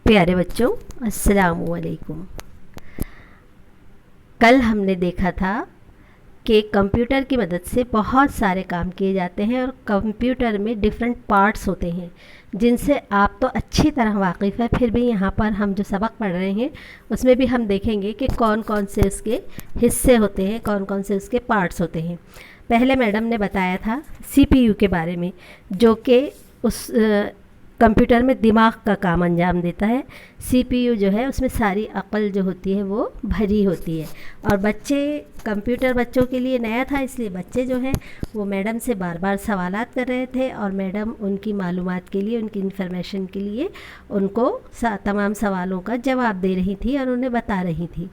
प्यारे बच्चों, अस्सलाम वालेकुम। कल हमने देखा था कि कंप्यूटर की मदद से बहुत सारे काम किए जाते हैं और कंप्यूटर में डिफरेंट पार्ट्स होते हैं जिनसे आप तो अच्छी तरह वाकिफ़ है। फिर भी यहाँ पर हम जो सबक पढ़ रहे हैं उसमें भी हम देखेंगे कि कौन कौन से उसके हिस्से होते हैं, कौन कौन से उसके पार्ट्स होते हैं। पहले मैडम ने बताया था सीपीयू के बारे में, जो कि उस कंप्यूटर में दिमाग का काम अंजाम देता है। सीपीयू जो है उसमें सारी अक्ल जो होती है वो भरी होती है। और कंप्यूटर बच्चों के लिए नया था, इसलिए बच्चे जो हैं वो मैडम से बार बार सवालात कर रहे थे और मैडम उनकी मालूमात के लिए, उनकी इन्फॉर्मेशन के लिए उनको तमाम सवालों का जवाब दे रही थी और उन्हें बता रही थी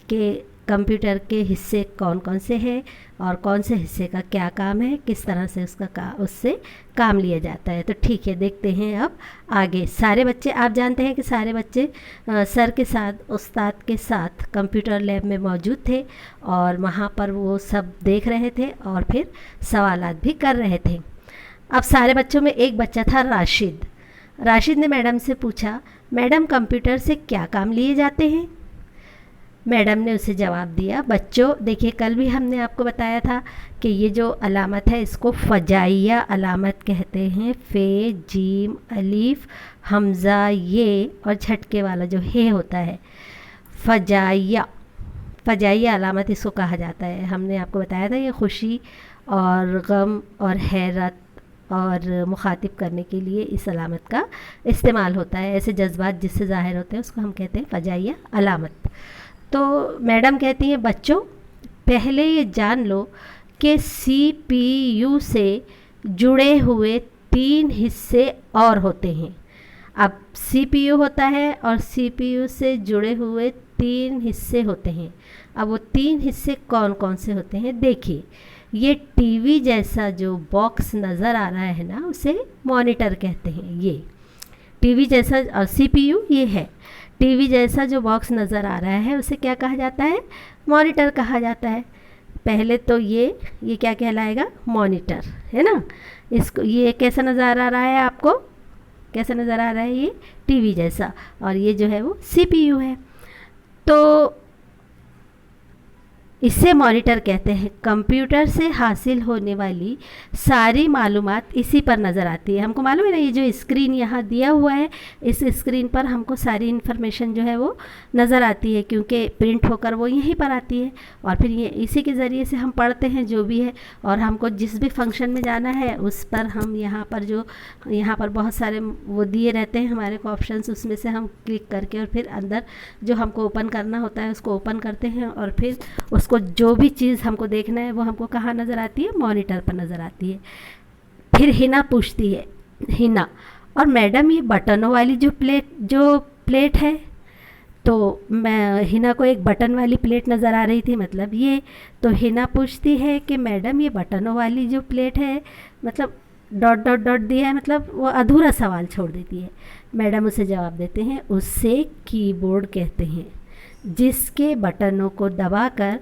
कि कंप्यूटर के हिस्से कौन कौन से हैं और कौन से हिस्से का क्या काम है, किस तरह से उससे काम लिया जाता है। तो ठीक है, देखते हैं अब आगे। सारे बच्चे, आप जानते हैं कि सारे बच्चे सर के साथ, उस्ताद के साथ कंप्यूटर लैब में मौजूद थे और वहाँ पर वो सब देख रहे थे और फिर सवालात भी कर रहे थे। अब सारे बच्चों में एक बच्चा था राशिद। राशिद ने मैडम से पूछा, मैडम कंप्यूटर से क्या काम लिए जाते हैं? मैडम ने उसे जवाब दिया, बच्चों देखिए, कल भी हमने आपको बताया था कि ये जो अलामत है इसको फ़जाइया अलामत कहते हैं। फ़े, जीम, अलीफ, हमज़ा, ये और झटके वाला जो हे होता है, फ़जाइया अलामत इसको कहा जाता है। हमने आपको बताया था ये खुशी और गम और हैरत और मुखातिब करने के लिए इस अलामत का इस्तेमाल होता है। ऐसे जज्बात जिससे ज़ाहिर होते हैं उसको हम कहते हैं फ़जाइया अलामत। तो मैडम कहती हैं, बच्चों पहले ये जान लो कि सीपीयू से जुड़े हुए 3 हिस्से और होते हैं। अब सीपीयू होता है और सीपीयू से जुड़े हुए 3 हिस्से होते हैं। अब वो 3 हिस्से कौन कौन से होते हैं देखिए। ये टीवी जैसा जो बॉक्स नज़र आ रहा है ना, उसे मॉनिटर कहते हैं। ये टीवी जैसा, और सीपीयू ये है। टीवी जैसा जो बॉक्स नज़र आ रहा है उसे क्या कहा जाता है? मॉनिटर कहा जाता है। पहले तो ये क्या कहलाएगा? मॉनिटर, है ना। इसको ये कैसा नज़र आ रहा है आपको? कैसा नज़र आ रहा है? ये टीवी जैसा, और ये जो है वो सीपीयू है। तो इसे मॉनिटर कहते हैं। कंप्यूटर से हासिल होने वाली सारी मालूमात इसी पर नज़र आती है। हमको मालूम है ना, ये जो स्क्रीन यहाँ दिया हुआ है, इस स्क्रीन पर हमको सारी इन्फॉर्मेशन जो है वो नज़र आती है, क्योंकि प्रिंट होकर वो यहीं पर आती है और फिर ये इसी के ज़रिए से हम पढ़ते हैं जो भी है। और हमको जिस भी फंक्शन में जाना है उस पर हम यहाँ पर बहुत सारे वो दिए रहते हैं हमारे को ऑप्शंस, उसमें से हम क्लिक करके और फिर अंदर जो हमको ओपन करना होता है उसको ओपन करते हैं और फिर उसको जो भी चीज़ हमको देखना है वो हमको कहाँ नज़र आती है? मॉनिटर पर नज़र आती है। फिर हिना पूछती है, हिना, और मैडम ये बटनों वाली जो प्लेट है, तो मैं हिना को एक बटन वाली प्लेट नज़र आ रही थी, मतलब ये। तो हिना पूछती है कि मैडम ये बटनों वाली जो प्लेट है, मतलब डॉट डॉट डॉट दिया है, मतलब वो अधूरा सवाल छोड़ देती है। मैडम उसे जवाब देते हैं, उससे कीबोर्ड कहते हैं, जिसके बटनों को दबाकर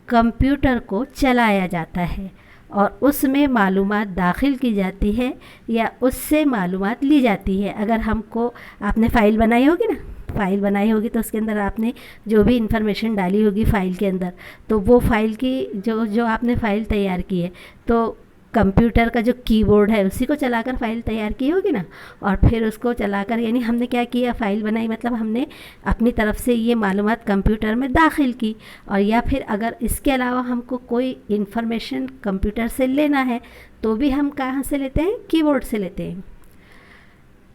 कंप्यूटर को चलाया जाता है और उसमें मालूमात दाखिल की जाती है या उससे मालूमात ली जाती है। अगर हमको, आपने फ़ाइल बनाई होगी ना, फ़ाइल बनाई होगी तो उसके अंदर आपने जो भी इंफॉर्मेशन डाली होगी फ़ाइल के अंदर, तो वो फ़ाइल की जो आपने फ़ाइल तैयार की है, तो कंप्यूटर का जो कीबोर्ड है उसी को चलाकर फ़ाइल तैयार की होगी ना। और फिर उसको चलाकर, यानी हमने क्या किया? फ़ाइल बनाई, मतलब हमने अपनी तरफ से ये मालूमात कंप्यूटर में दाखिल की। और या फिर अगर इसके अलावा हमको कोई इन्फॉर्मेशन कंप्यूटर से लेना है तो भी हम कहाँ से लेते हैं? कीबोर्ड से लेते हैं।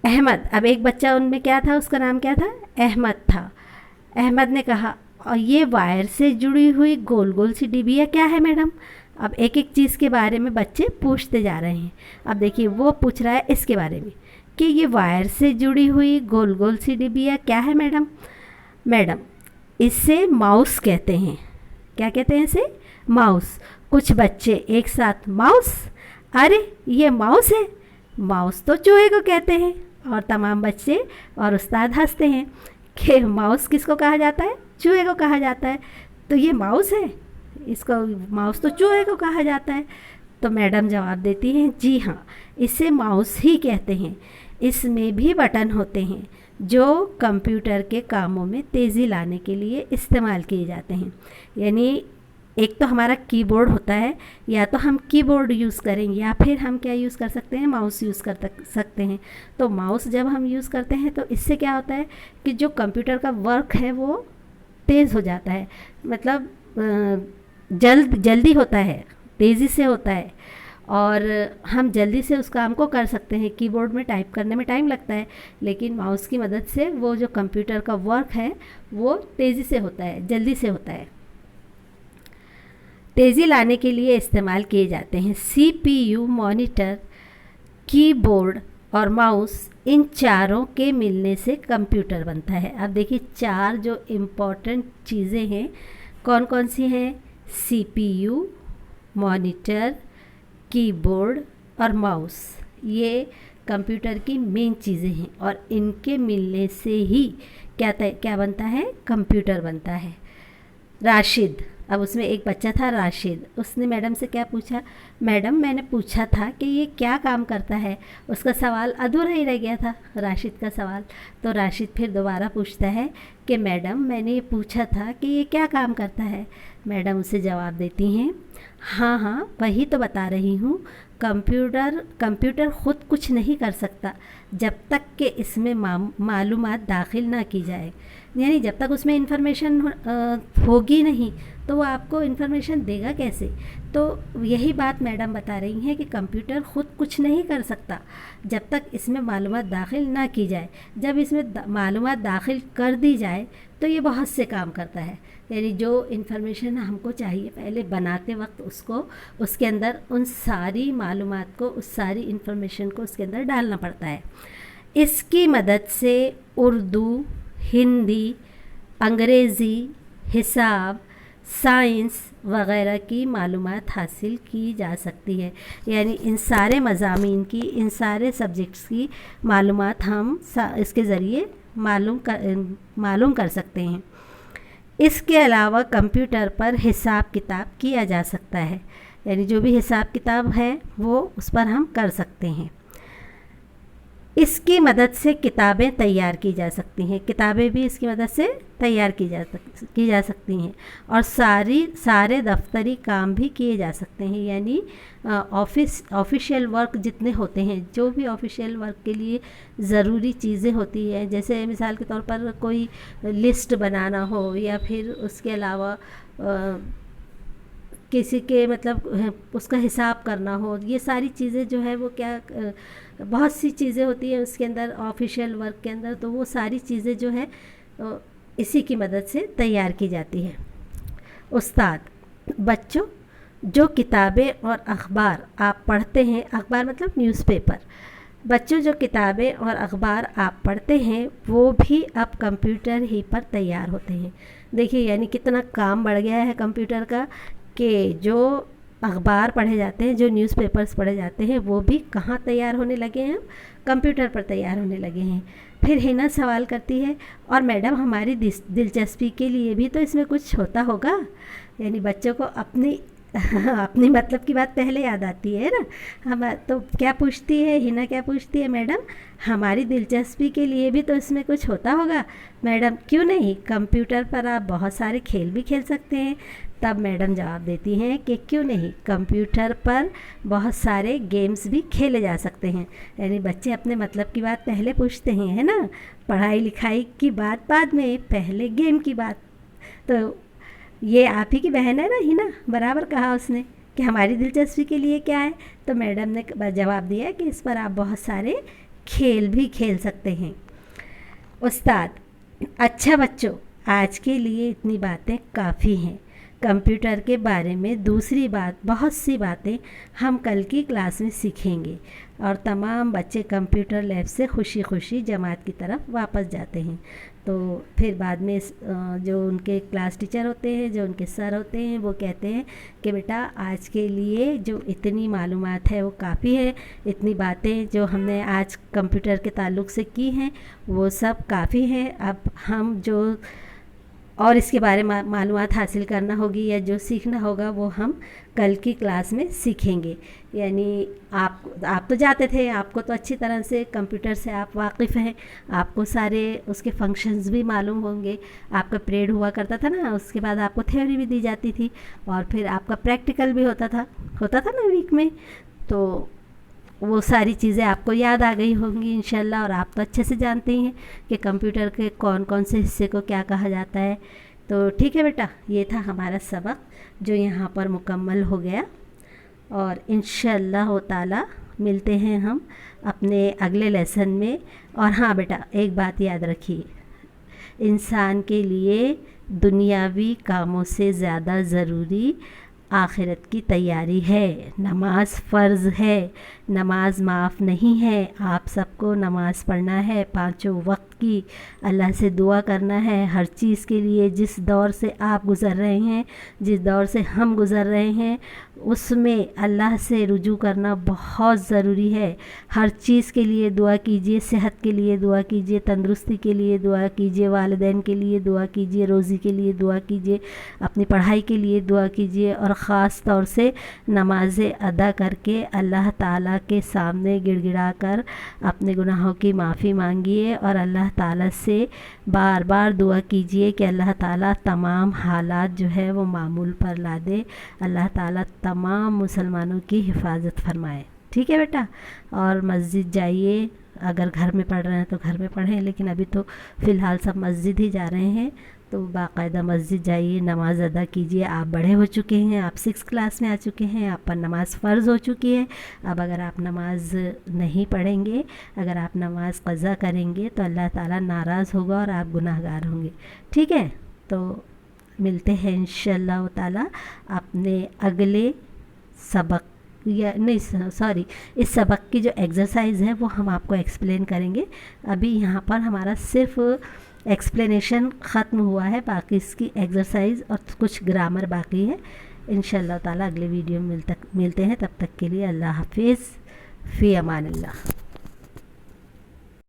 अहमद, अब एक बच्चा उनमें क्या था, उसका नाम क्या था? अहमद था। अहमद ने कहा, और ये वायर से जुड़ी हुई गोल गोल सी डिबिया क्या है मैडम? अब एक एक चीज़ के बारे में बच्चे पूछते जा रहे हैं। अब देखिए, वो पूछ रहा है इसके बारे में कि ये वायर से जुड़ी हुई गोल गोल सी डिबिया क्या है मैडम? मैडम इसे माउस कहते हैं। क्या कहते हैं इसे? माउस। कुछ बच्चे एक साथ, माउस, अरे ये माउस है, माउस तो चूहे को कहते हैं। और तमाम बच्चे और उस्ताद हंसते हैं कि माउस किसको कहा जाता है? चूहे को कहा जाता है। तो ये माउस है, इसको माउस तो चूहे को कहा जाता है। तो मैडम जवाब देती हैं, जी हाँ, इसे माउस ही कहते हैं। इसमें भी बटन होते हैं, जो कंप्यूटर के कामों में तेज़ी लाने के लिए इस्तेमाल किए जाते हैं। यानी एक तो हमारा कीबोर्ड होता है, या तो हम कीबोर्ड यूज़ करें या फिर हम क्या यूज़ कर सकते हैं, माउस यूज़ कर सकते हैं। तो माउस जब हम यूज़ करते हैं तो इससे क्या होता है कि जो कंप्यूटर का वर्क है वो तेज़ हो जाता है, मतलब जल्दी होता है, तेज़ी से होता है, और हम जल्दी से उस काम को कर सकते हैं। कीबोर्ड में टाइप करने में टाइम लगता है, लेकिन माउस की मदद से वो जो कंप्यूटर का वर्क है वो तेज़ी से होता है, जल्दी से होता है। तेज़ी लाने के लिए इस्तेमाल किए जाते हैं CPU, मॉनिटर, कीबोर्ड और माउस। इन चारों के मिलने से कंप्यूटर बनता है। अब देखिए, चार जो इम्पोर्टेंट चीज़ें हैं कौन कौन सी हैं? CPU, मॉनिटर, कीबोर्ड और माउस। ये कंप्यूटर की मेन चीज़ें हैं, और इनके मिलने से ही क्या बनता है? कंप्यूटर बनता है। राशिद, अब उसमें एक बच्चा था राशिद, उसने मैडम से क्या पूछा? मैडम, मैंने पूछा था कि ये क्या काम करता है। उसका सवाल अधूरा ही रह गया था, राशिद का सवाल। तो राशिद फिर दोबारा पूछता है कि मैडम, मैंने ये पूछा था कि ये क्या काम करता है। मैडम उसे जवाब देती हैं, हाँ हाँ, वही तो बता रही हूँ। कंप्यूटर ख़ुद कुछ नहीं कर सकता जब तक कि इसमें मालूमात दाखिल ना की जाए। यानी जब तक उसमें इंफॉर्मेशन होगी नहीं तो वो आपको इन्फॉर्मेशन देगा कैसे? तो यही बात मैडम बता रही हैं कि कंप्यूटर ख़ुद कुछ नहीं कर सकता जब तक इसमें मालूमात दाखिल ना की जाए। जब इसमें मालूमात दाखिल कर दी जाए तो ये बहुत से काम करता है। यानी जो इन्फॉर्मेशन हमको चाहिए, पहले बनाते वक्त उसके अंदर उन सारी मालूमात को, उस सारी इन्फॉर्मेशन को उसके अंदर डालना पड़ता है। इसकी मदद से उर्दू, हिंदी, अंग्रेज़ी, हिसाब, साइंस वग़ैरह की मालूमात हासिल की जा सकती है। यानी इन सारे मज़ामीन की, इन सारे सब्जेक्ट्स की मालूमात हम इसके ज़रिए मालूम कर सकते हैं। इसके अलावा कंप्यूटर पर हिसाब किताब किया जा सकता है। यानी जो भी हिसाब किताब है वो उस पर हम कर सकते हैं। इसकी मदद से किताबें तैयार की जा सकती हैं, किताबें भी इसकी मदद से तैयार की जा सकती हैं, और सारे दफ्तरी काम भी किए जा सकते हैं। यानी ऑफिशियल वर्क जितने होते हैं, जो भी ऑफिशियल वर्क के लिए ज़रूरी चीज़ें होती हैं, जैसे मिसाल के तौर पर कोई लिस्ट बनाना हो, या फिर उसके अलावा किसी के मतलब उसका हिसाब करना हो, ये सारी चीज़ें जो है वो बहुत सी चीज़ें होती हैं उसके अंदर, ऑफिशियल वर्क के अंदर। तो वो सारी चीज़ें जो है इसी की मदद से तैयार की जाती है। उस्ताद, बच्चों, जो किताबें और अखबार आप पढ़ते हैं, अखबार मतलब न्यूज़पेपर, बच्चों जो किताबें और अखबार आप पढ़ते हैं वो भी अब कंप्यूटर ही पर तैयार होते हैं। देखिए, यानी कितना काम बढ़ गया है कंप्यूटर का, कि जो अखबार पढ़े जाते हैं, जो न्यूज़पेपर्स पढ़े जाते हैं, वो भी कहाँ तैयार होने लगे हैं? कंप्यूटर पर तैयार होने लगे हैं। फिर हिना सवाल करती है, और मैडम, हमारी दिलचस्पी के लिए भी तो इसमें कुछ होता होगा। यानी बच्चों को अपनी अपनी मतलब की बात पहले याद आती है ना। हम तो क्या पूछती है हिना, क्या पूछती है? मैडम, हमारी दिलचस्पी के लिए भी तो इसमें कुछ होता होगा। मैडम, क्यों नहीं, कंप्यूटर पर आप बहुत सारे खेल भी खेल सकते हैं। तब मैडम जवाब देती हैं कि क्यों नहीं, कंप्यूटर पर बहुत सारे गेम्स भी खेले जा सकते हैं। यानी बच्चे अपने मतलब की बात पहले पूछते हैं, है ना। पढ़ाई लिखाई की बात बाद में, पहले गेम की बात। तो ये आप ही की बहन है ना हिना, बराबर कहा उसने कि हमारी दिलचस्पी के लिए क्या है। तो मैडम ने जवाब दिया कि इस पर आप बहुत सारे खेल भी खेल सकते हैं। उस्ताद, अच्छा बच्चों, आज के लिए इतनी बातें काफ़ी हैं। कंप्यूटर के बारे में दूसरी बात, बहुत सी बातें हम कल की क्लास में सीखेंगे। और तमाम बच्चे कंप्यूटर लैब से खुशी खुशी जमात की तरफ वापस जाते हैं। तो फिर बाद में जो उनके क्लास टीचर होते हैं, जो उनके सर होते हैं, वो कहते हैं कि बेटा, आज के लिए जो इतनी मालूमात है वो काफ़ी है। इतनी बातें जो हमने आज कंप्यूटर के ताल्लुक़ से की हैं वो सब काफ़ी हैं। अब हम जो और इसके बारे में मालूमात हासिल करना होगी या जो सीखना होगा वो हम कल की क्लास में सीखेंगे। यानी आप तो जाते थे, आपको तो अच्छी तरह से कंप्यूटर से आप वाकिफ़ हैं, आपको सारे उसके फंक्शंस भी मालूम होंगे। आपका पीरियड हुआ करता था ना, उसके बाद आपको थ्योरी भी दी जाती थी और फिर आपका प्रैक्टिकल भी होता था ना वीक में। तो वो सारी चीज़ें आपको याद आ गई होंगी इंशाल्लाह, और आप तो अच्छे से जानते ही हैं कि कंप्यूटर के कौन कौन से हिस्से को क्या कहा जाता है। तो ठीक है बेटा, ये था हमारा सबक जो यहाँ पर मुकम्मल हो गया, और इंशाल्लाह ताला मिलते हैं हम अपने अगले लेसन में। और हाँ बेटा, एक बात याद रखिए, इंसान के लिए दुनियावी कामों से ज़्यादा ज़रूरी आखिरत की तैयारी है। नमाज फ़र्ज़ है, नमाज माफ़ नहीं है। आप सबको नमाज़ पढ़ना है, 5 वक्त की, अल्लाह से दुआ करना है हर चीज़ के लिए। जिस दौर से आप गुज़र रहे हैं, जिस दौर से हम गुज़र रहे हैं, उसमें अल्लाह से रुजू करना बहुत ज़रूरी है। हर चीज़ के लिए दुआ कीजिए, सेहत के लिए दुआ कीजिए, तंदुरुस्ती के लिए दुआ कीजिए, वालिदैन के लिए दुआ कीजिए, रोज़ी के लिए दुआ कीजिए, अपनी पढ़ाई के लिए दुआ कीजिए, और ख़ास तौर से नमाज़ें अदा करके अल्लाह ताला के सामने गिड़गिड़ा कर अपने गुनाहों की माफ़ी मांगिए, और अल्लाह ताला से बार बार दुआ कीजिए कि अल्लाह ताला तमाम हालात जो है वो मामूल पर ला दे। अल्लाह ताला तमाम मुसलमानों की हिफाजत फरमाए। ठीक है बेटा, और मस्जिद जाइए, अगर घर में पढ़ रहे हैं तो घर में पढ़ें, लेकिन अभी तो फ़िलहाल सब मस्जिद ही जा रहे हैं। तो बाकायदा मस्जिद जाइए, नमाज़ अदा कीजिए। आप बड़े हो चुके हैं, आप 6 क्लास में आ चुके हैं, आप पर नमाज़ फ़र्ज़ हो चुकी है। अब अगर आप नमाज़ नहीं पढ़ेंगे, अगर आप नमाज़ क़ज़ा करेंगे तो अल्लाह ताला नाराज़ होगा और आप गुनाहगार होंगे। ठीक है, तो मिलते हैं इंशाअल्लाह ताला अपने अगले सबक, या नहीं सॉरी, इस सबक की जो एक्सरसाइज है वो हम आपको एक्सप्लेन करेंगे। अभी यहाँ पर हमारा सिर्फ एक्सप्लेनेशन ख़त्म हुआ है, बाकी इसकी एक्सरसाइज और कुछ ग्रामर बाकी है। इंशाअल्लाह ताला अगले वीडियो में मिलते हैं। तब तक के लिए अल्लाह हाफिज़, फ़ी अमानिल्लाह।